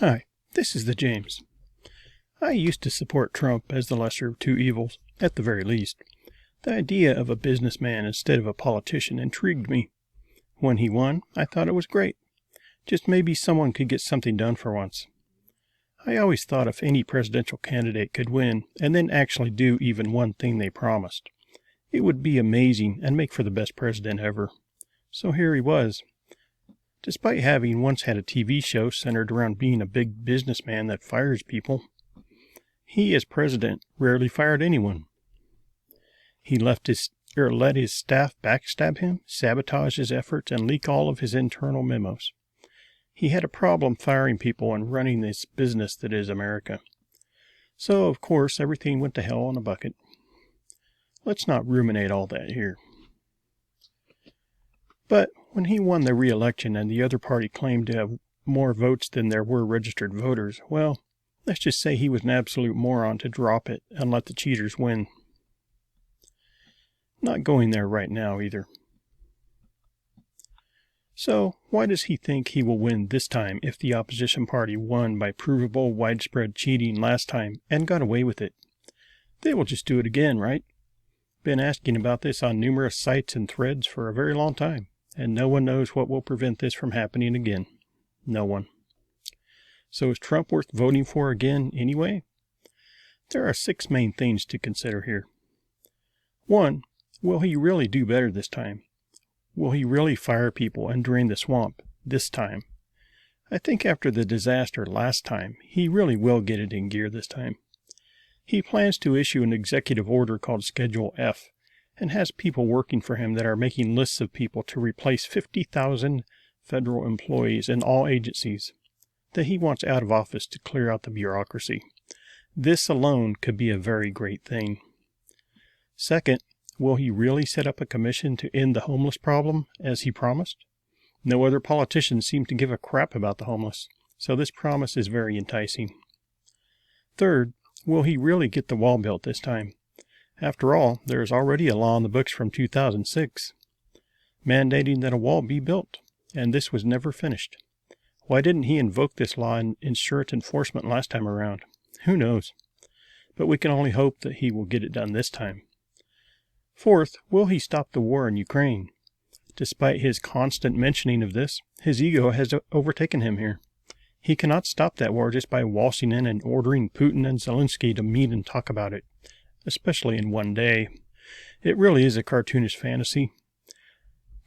Hi, this is the James. I used to support Trump as the lesser of two evils, at the very least. The idea of a businessman instead of a politician intrigued me. When he won, I thought it was great. Just maybe someone could get something done for once. I always thought if any presidential candidate could win and then actually do even one thing they promised, it would be amazing and make for the best president ever. So here he was. Despite having once had a TV show centered around being a big businessman that fires people, he as president rarely fired anyone. He let his staff backstab him, sabotage his efforts, and leak all of his internal memos. He had a problem firing people and running this business that is America. So, of course, everything went to hell in a bucket. Let's not ruminate all that here. But when he won the re-election and the other party claimed to have more votes than there were registered voters, well, let's just say he was an absolute moron to drop it and let the cheaters win. Not going there right now either. So, why does he think he will win this time if the opposition party won by provable widespread cheating last time and got away with it? They will just do it again, right? Been asking about this on numerous sites and threads for a very long time, and no one knows what will prevent this from happening again. No one. So is Trump worth voting for again anyway? There are 6 main things to consider here. 1. Will he really do better this time? Will he really fire people and drain the swamp this time? I think after the disaster last time, he really will get it in gear this time. He plans to issue an executive order called Schedule F, and has people working for him that are making lists of people to replace 50,000 federal employees in all agencies that he wants out of office to clear out the bureaucracy. This alone could be a very great thing. Second, will he really set up a commission to end the homeless problem as he promised? No other politicians seem to give a crap about the homeless, so this promise is very enticing. Third, will he really get the wall built this time? After all, there is already a law in the books from 2006 mandating that a wall be built, and this was never finished. Why didn't he invoke this law and ensure its enforcement last time around? Who knows? But we can only hope that he will get it done this time. Fourth, will he stop the war in Ukraine? Despite his constant mentioning of this, his ego has overtaken him here. He cannot stop that war just by waltzing in and ordering Putin and Zelensky to meet and talk about it, especially in one day. It really is a cartoonish fantasy.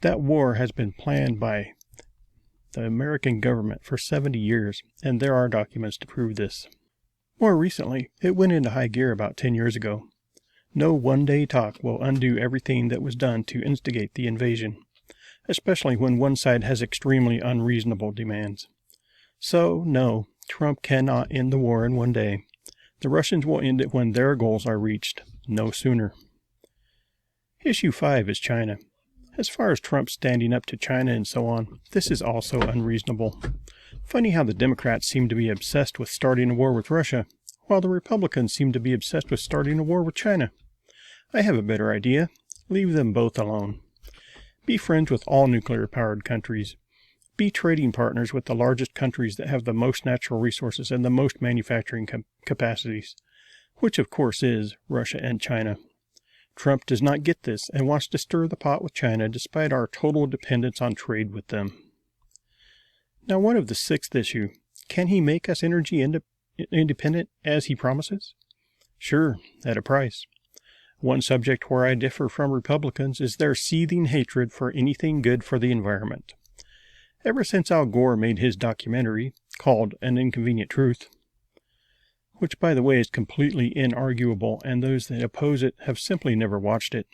That war has been planned by the American government for 70 years, and there are documents to prove this. More recently, it went into high gear about 10 years ago. No one-day talk will undo everything that was done to instigate the invasion, especially when one side has extremely unreasonable demands. So, no, Trump cannot end the war in one day. The Russians will end it when their goals are reached, no sooner. Issue 5 is China. As far as Trump standing up to China and so on, this is also unreasonable. Funny how the Democrats seem to be obsessed with starting a war with Russia, while the Republicans seem to be obsessed with starting a war with China. I have a better idea. Leave them both alone. Be friends with all nuclear-powered countries. Be trading partners with the largest countries that have the most natural resources and the most manufacturing capacities, which of course is Russia and China. Trump does not get this and wants to stir the pot with China despite our total dependence on trade with them. Now, what of the 6th issue? Can he make us energy independent as he promises? Sure, at a price. One subject where I differ from Republicans is their seething hatred for anything good for the environment. Ever since Al Gore made his documentary, called An Inconvenient Truth, which by the way is completely inarguable and those that oppose it have simply never watched it.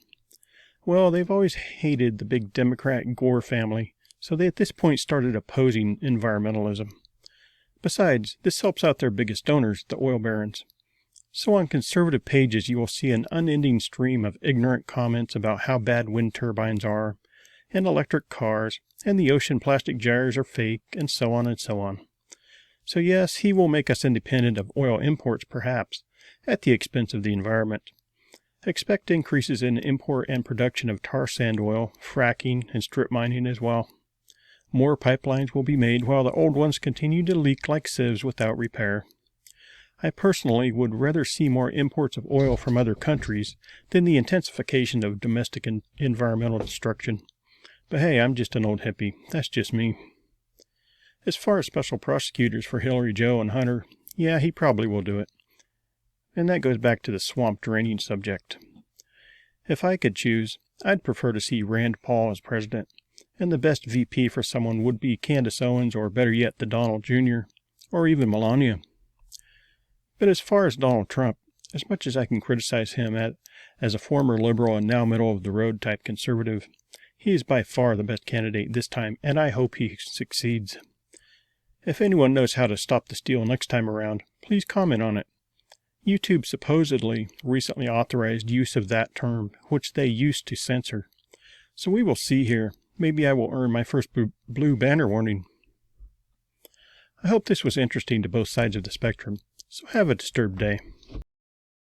Well, they've always hated the big Democrat Gore family, so they at this point started opposing environmentalism. Besides, this helps out their biggest donors, the oil barons. So on conservative pages you will see an unending stream of ignorant comments about how bad wind turbines are, and electric cars, and the ocean plastic gyres are fake, and so on and so on. So yes, he will make us independent of oil imports perhaps, at the expense of the environment. Expect increases in import and production of tar sand oil, fracking, and strip mining as well. More pipelines will be made while the old ones continue to leak like sieves without repair. I personally would rather see more imports of oil from other countries than the intensification of domestic and environmental destruction. But hey, I'm just an old hippie. That's just me. As far as special prosecutors for Hillary, Joe, and Hunter, yeah, he probably will do it. And that goes back to the swamp draining subject. If I could choose, I'd prefer to see Rand Paul as president, and the best VP for someone would be Candace Owens, or better yet, the Donald Jr., or even Melania. But as far as Donald Trump, as much as I can criticize him as a former liberal and now middle-of-the-road type conservative, he is by far the best candidate this time, and I hope he succeeds. If anyone knows how to stop the steal next time around, please comment on it. YouTube supposedly recently authorized use of that term, which they used to censor. So we will see here. Maybe I will earn my first blue banner warning. I hope this was interesting to both sides of the spectrum, so have a disturbed day.